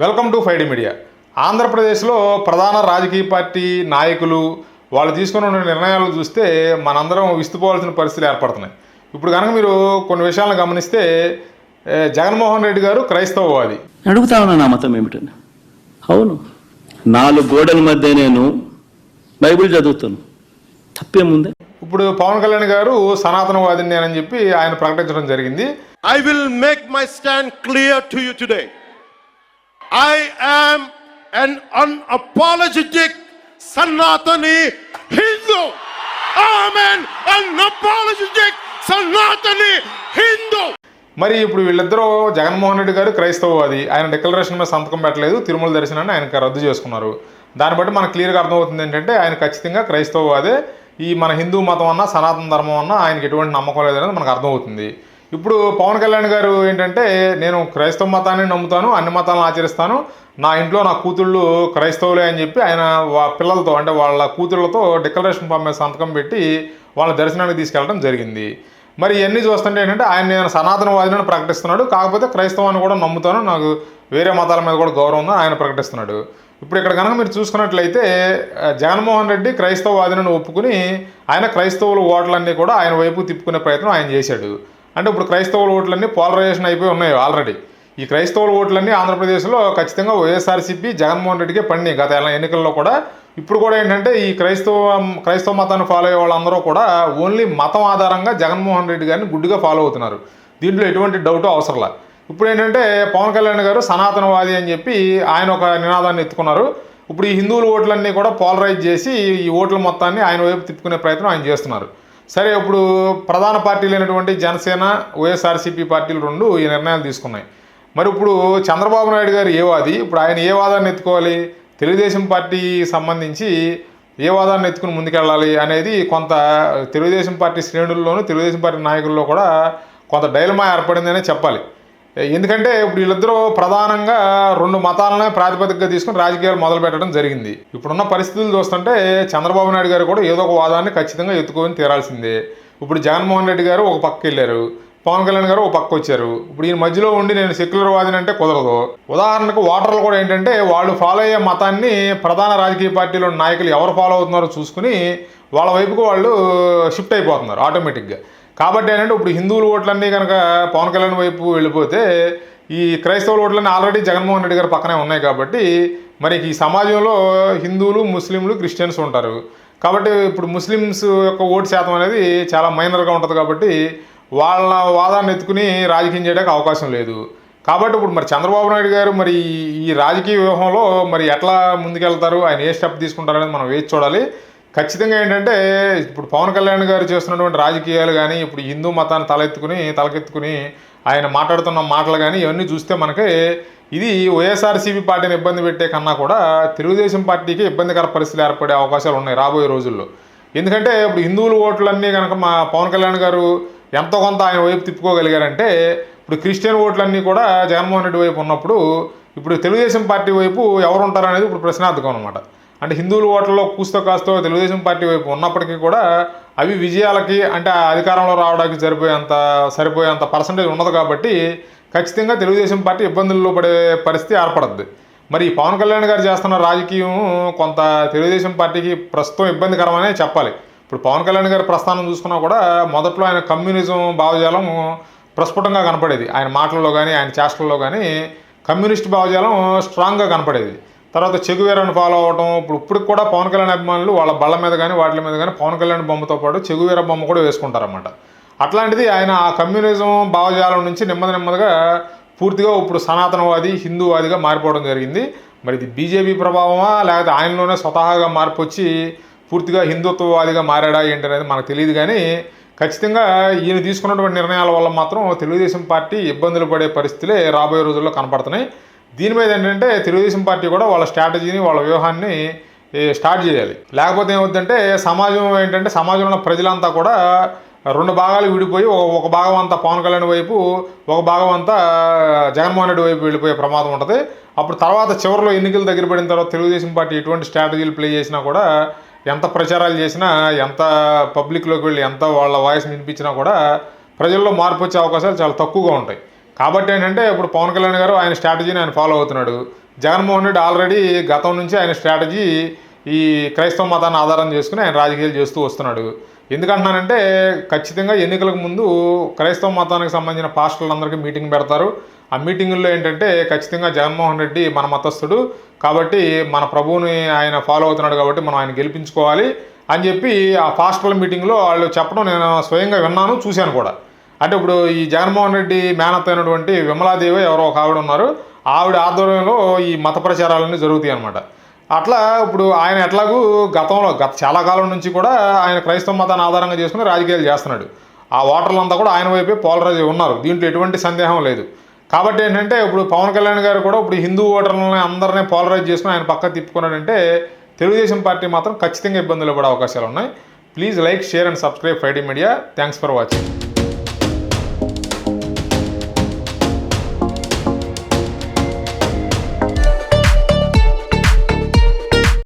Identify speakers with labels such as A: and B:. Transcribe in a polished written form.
A: Welcome to ఫైడి media. ఆంధ్రప్రదేశ్లో ప్రధాన రాజకీయ పార్టీ నాయకులు వాళ్ళు తీసుకున్న నిర్ణయాలు చూస్తే మనందరం విస్తుపోవాల్సిన పరిస్థితులు ఏర్పడుతున్నాయి. ఇప్పుడు కనుక మీరు కొన్ని విషయాలను గమనిస్తే జగన్మోహన్ రెడ్డి గారు క్రైస్తవవాది.
B: అడుగుతా ఉన్నా నా మతం ఏమిటని. అవును, 4 గోడల మధ్య నేను బైబిల్ చదువుతాను, తప్పేముంది.
A: ఇప్పుడు పవన్ కళ్యాణ్ గారు సనాతనవాదిని అని చెప్పి ఆయన ప్రకటించడం జరిగింది.
C: I will make my stand clear to you today. I am an unapologetic Sanatani Hindu. I am an unapologetic Sanatani Hindu.
A: మరి ఇప్పుడు వీళ్ళిద్దరూ జగన్మోహన్ రెడ్డి గారు క్రైస్తవవాది, ఆయన డిక్లరేషన్ మీద సంతకం పెట్టలేదు, తిరుమల దర్శనాన్ని ఆయన రద్దు చేసుకున్నారు. దాన్ని బట్టి మనకు క్లియర్గా అర్థమవుతుంది ఏంటంటే ఆయన ఖచ్చితంగా క్రైస్తవవాదే. ఈ మన హిందూ మతం అన్నా సనాతన ధర్మం అన్నా ఆయనకి ఎటువంటి నమ్మకం లేదనేది మనకు అర్థమవుతుంది. ఇప్పుడు పవన్ కళ్యాణ్ గారు ఏంటంటే నేను క్రైస్తవ మతాన్ని నమ్ముతాను, అన్ని మతాలను ఆచరిస్తాను, నా ఇంట్లో నా కూతుళ్ళు క్రైస్తవులే అని చెప్పి ఆయన పిల్లలతో అంటే వాళ్ళ కూతుళ్ళతో డిక్లరేషన్ ఫామ్ మీద సంతకం పెట్టి వాళ్ళ దర్శనానికి తీసుకెళ్ళడం జరిగింది. మరి ఇవన్నీ చూస్తుంటే ఏంటంటే ఆయన నేను సనాతనవాదిని ప్రకటిస్తున్నాడు, కాకపోతే క్రైస్తవాన్ని కూడా నమ్ముతాను, నాకు వేరే మతాల మీద కూడా గౌరవం ఉందని ఆయన ప్రకటిస్తున్నాడు. ఇప్పుడు ఇక్కడ కనుక మీరు చూసుకున్నట్లయితే జగన్మోహన్ రెడ్డి క్రైస్తవవాదిని ఒప్పుకుని ఆయన క్రైస్తవుల ఓట్లన్నీ కూడా ఆయన వైపు తిప్పుకునే ప్రయత్నం ఆయన చేశాడు. అంటే ఇప్పుడు క్రైస్తవుల ఓట్లన్నీ పోలరైజేషన్ అయిపోయి ఉన్నాయి ఆల్రెడీ. ఈ క్రైస్తవుల ఓట్లన్నీ ఆంధ్రప్రదేశ్లో ఖచ్చితంగా వైఎస్ఆర్సీపీ జగన్మోహన్ రెడ్డికే పడినాయి గత ఎన్నికల్లో కూడా. ఇప్పుడు కూడా ఏంటంటే ఈ క్రైస్తవ మతాన్ని ఫాలో అయ్యే వాళ్ళందరూ కూడా ఓన్లీ మతం ఆధారంగా జగన్మోహన్ రెడ్డి గారిని గుడ్డిగా ఫాలో అవుతున్నారు. దీంట్లో ఎటువంటి డౌట్ అవసరంలా. ఇప్పుడు ఏంటంటే పవన్ కళ్యాణ్ గారు సనాతనవాది అని చెప్పి ఆయన ఒక నినాదాన్ని ఎత్తుకున్నారు. ఇప్పుడు ఈ హిందువుల ఓట్లన్నీ కూడా పోలరైజ్ చేసి ఈ ఓట్ల మొత్తాన్ని ఆయన వైపు తిప్పుకునే ప్రయత్నం ఆయన చేస్తున్నారు. సరే, ఇప్పుడు ప్రధాన పార్టీలు అయినటువంటి జనసేన, వైఎస్ఆర్సీపీ పార్టీలు రెండు ఈ నిర్ణయాలు తీసుకున్నాయి. మరి ఇప్పుడు చంద్రబాబు నాయుడు గారు ఏ వాది, ఇప్పుడు ఆయన ఏ వాదాన్ని ఎత్తుకోవాలి, తెలుగుదేశం పార్టీ సంబంధించి ఏ వాదాన్ని ఎత్తుకుని ముందుకెళ్ళాలి అనేది కొంత తెలుగుదేశం పార్టీ శ్రేణుల్లోనూ తెలుగుదేశం పార్టీ నాయకుల్లో కూడా కొంత డైలమా ఏర్పడిందనే చెప్పాలి. ఎందుకంటే ఇప్పుడు వీళ్ళిద్దరూ ప్రధానంగా 2 మతాలనే ప్రాతిపదికగా తీసుకుని రాజకీయాలు మొదలు పెట్టడం జరిగింది. ఇప్పుడున్న పరిస్థితులు చూస్తుంటే చంద్రబాబు నాయుడు గారు కూడా ఏదో ఒక వాదాన్ని ఖచ్చితంగా ఎత్తుకొని తీరాల్సిందే. ఇప్పుడు జగన్మోహన్ రెడ్డి గారు ఒక పక్క వెళ్ళారు, పవన్ కళ్యాణ్ గారు ఒక పక్క వచ్చారు. ఇప్పుడు ఈయన మధ్యలో ఉండి నేను సెక్యులర్ వాదిని అంటే కుదరదు. ఉదాహరణకు ఓటర్లు కూడా ఏంటంటే వాళ్ళు ఫాలో అయ్యే మతాన్ని ప్రధాన రాజకీయ పార్టీలో నాయకులు ఎవరు ఫాలో అవుతున్నారో చూసుకుని వాళ్ళ వైపుకు వాళ్ళు షిఫ్ట్ అయిపోతున్నారు ఆటోమేటిక్గా. కాబట్టి ఏంటంటే ఇప్పుడు హిందువుల ఓట్లన్నీ కనుక పవన్ కళ్యాణ్ వైపు వెళ్ళిపోతే ఈ క్రైస్తవుల ఓట్లన్నీ ఆల్రెడీ జగన్మోహన్ రెడ్డి గారి పక్కనే ఉన్నాయి. కాబట్టి మరి ఈ సమాజంలో హిందువులు, ముస్లింలు, క్రిస్టియన్స్ ఉంటారు. కాబట్టి ఇప్పుడు ముస్లిమ్స్ యొక్క ఓటు శాతం అనేది చాలా మైనర్గా ఉంటుంది. కాబట్టి వాళ్ళ వాదాన్ని ఎత్తుకుని రాజకీయం చేయడానికి అవకాశం లేదు. కాబట్టి ఇప్పుడు మరి చంద్రబాబు నాయుడు గారు మరి ఈ రాజకీయ వ్యూహంలో మరి ఎట్లా ముందుకెళ్తారు, ఆయన ఏ స్టెప్ తీసుకుంటారు అనేది మనం వేచి చూడాలి. ఖచ్చితంగా ఏంటంటే ఇప్పుడు పవన్ కళ్యాణ్ గారు చేస్తున్నటువంటి రాజకీయాలు కానీ, ఇప్పుడు హిందూ మతాన్ని తలకెత్తుకుని ఆయన మాట్లాడుతున్న మాటలు కానీ ఇవన్నీ చూస్తే మనకి ఇది వైఎస్ఆర్సీపీ పార్టీని ఇబ్బంది పెట్టే కన్నా కూడా తెలుగుదేశం పార్టీకి ఇబ్బందికర పరిస్థితులు ఏర్పడే అవకాశాలు ఉన్నాయి రాబోయే రోజుల్లో. ఎందుకంటే ఇప్పుడు హిందువుల ఓట్లన్నీ కనుక మా పవన్ కళ్యాణ్ గారు ఎంతో కొంత ఆయన వైపు తిప్పుకోగలిగారంటే ఇప్పుడు క్రిస్టియన్ ఓట్లన్నీ కూడా జగన్మోహన్ రెడ్డి వైపు ఉన్నప్పుడు ఇప్పుడు తెలుగుదేశం పార్టీ వైపు ఎవరు ఉంటారు అనేది ఇప్పుడు ప్రశ్నార్థకం అనమాట. అంటే హిందువుల ఓట్లలో కూస్తో కాస్తో తెలుగుదేశం పార్టీ వైపు ఉన్నప్పటికీ కూడా అవి విజయాలకి అంటే అధికారంలో రావడానికి సరిపోయేంత పర్సంటేజ్ ఉండదు. కాబట్టి ఖచ్చితంగా తెలుగుదేశం పార్టీ ఇబ్బందుల్లో పడే పరిస్థితి ఏర్పడుద్ది. మరి పవన్ కళ్యాణ్ గారు చేస్తున్న రాజకీయం కొంత తెలుగుదేశం పార్టీకి ప్రస్తుతం ఇబ్బందికరమనే చెప్పాలి. ఇప్పుడు పవన్ కళ్యాణ్ గారి ప్రస్థానం చూసుకున్నా కూడా మొదట్లో ఆయన కమ్యూనిజం భావజాలం ప్రస్ఫుటంగా కనపడేది. ఆయన మాటల్లో కానీ ఆయన చేష్టల్లో కానీ కమ్యూనిస్ట్ భావజాలం స్ట్రాంగ్గా కనపడేది. తర్వాత చెగువేరాను ఫాలో అవ్వడం. ఇప్పుడు కూడా పవన్ కళ్యాణ్ అభిమానులు వాళ్ళ బళ్ళ మీద కానీ వాటి మీద కానీ పవన్ కళ్యాణ్ బొమ్మతో పాటు చెగువేర బొమ్మ కూడా వేసుకుంటారన్నమాట. అట్లాంటిది ఆయన ఆ కమ్యూనిజం భావజాలం నుంచి నెమ్మదిగా పూర్తిగా ఇప్పుడు సనాతనవాది, హిందూవాదిగా మారిపోవడం జరిగింది. మరి ఇది బీజేపీ ప్రభావమా లేకపోతే ఆయనలోనే స్వతహాగా మార్పు వచ్చి పూర్తిగా హిందుత్వవాదిగా మారాడా ఏంటి అనేది మనకు తెలియదు. కానీ ఖచ్చితంగా ఈయన తీసుకున్నటువంటి నిర్ణయాల వల్ల మాత్రం తెలుగుదేశం పార్టీ ఇబ్బందులు పడే పరిస్థితులే రాబోయే రోజుల్లో కనపడుతున్నాయి. దీని మీద ఏంటంటే తెలుగుదేశం పార్టీ కూడా వాళ్ళ స్ట్రాటజీని వాళ్ళ వ్యూహాన్ని స్టార్ట్ చేయాలి. లేకపోతే ఏమవుతుందంటే సమాజంలో ప్రజలంతా కూడా 2 భాగాలు విడిపోయి ఒక భాగం అంతా పవన్ కళ్యాణ్ వైపు, ఒక భాగం అంతా జగన్మోహన్ రెడ్డి వైపు వెళ్ళిపోయే ప్రమాదం ఉంటుంది. అప్పుడు తర్వాత చివరిలో ఎన్నికలు దగ్గర పడిన తర్వాత తెలుగుదేశం పార్టీ ఎటువంటి స్ట్రాటజీలు ప్లే చేసినా కూడా, ఎంత ప్రచారాలు చేసినా, ఎంత పబ్లిక్లోకి వెళ్ళి ఎంత వాళ్ళ వాయిస్ వినిపించినా కూడా ప్రజల్లో మార్పు వచ్చే అవకాశాలు చాలా తక్కువగా ఉంటాయి. కాబట్టి ఏంటంటే ఇప్పుడు పవన్ కళ్యాణ్ గారు ఆయన స్ట్రాటజీని ఆయన ఫాలో అవుతున్నాడు. జగన్మోహన్ రెడ్డి ఆల్రెడీ గతం నుంచి ఆయన స్ట్రాటజీ ఈ క్రైస్తవ మతాన్ని ఆధారం చేసుకుని ఆయన రాజకీయాలు చేస్తూ వస్తున్నాడు. ఎందుకంటున్నానంటే ఖచ్చితంగా ఎన్నికలకు ముందు క్రైస్తవ మతానికి సంబంధించిన పాస్టర్లందరికీ మీటింగ్ పెడతారు. ఆ మీటింగుల్లో ఏంటంటే ఖచ్చితంగా జగన్మోహన్ రెడ్డి మన మతస్థుడు కాబట్టి మన ప్రభువుని ఆయన ఫాలో అవుతున్నాడు కాబట్టి మనం ఆయన గెలిపించుకోవాలి అని చెప్పి ఆ పాస్టర్ల మీటింగ్లో వాళ్ళు చెప్పడం నేను స్వయంగా విన్నాను, చూశాను కూడా. అంటే ఇప్పుడు ఈ జగన్మోహన్ రెడ్డి మేనత్త అయినటువంటి విమలాదేవి ఎవరో ఒక ఆవిడ ఉన్నారు, ఆవిడ ఆధ్వర్యంలో ఈ మత ప్రచారాలన్నీ జరుగుతాయి అన్నమాట. అట్లా ఇప్పుడు ఆయన ఎట్లాగూ గత చాలా కాలం నుంచి కూడా ఆయన క్రైస్తవ మతాన్ని ఆధారంగా చేసుకుని రాజకీయాలు చేస్తున్నాడు. ఆ ఓటర్లంతా కూడా ఆయన వైపే పోలరైజ్ ఉన్నారు, దీంట్లో ఎటువంటి సందేహం లేదు. కాబట్టి ఏంటంటే ఇప్పుడు పవన్ కళ్యాణ్ గారు కూడా ఇప్పుడు హిందూ ఓటర్లని అందరినీ పోలరైజ్ చేసుకుని ఆయన పక్క తిప్పుకున్నాడంటే తెలుగుదేశం పార్టీ మాత్రం ఖచ్చితంగా ఇబ్బందులు పడే అవకాశాలు ఉన్నాయి. Please like, share and subscribe 5D media. Thanks for watching.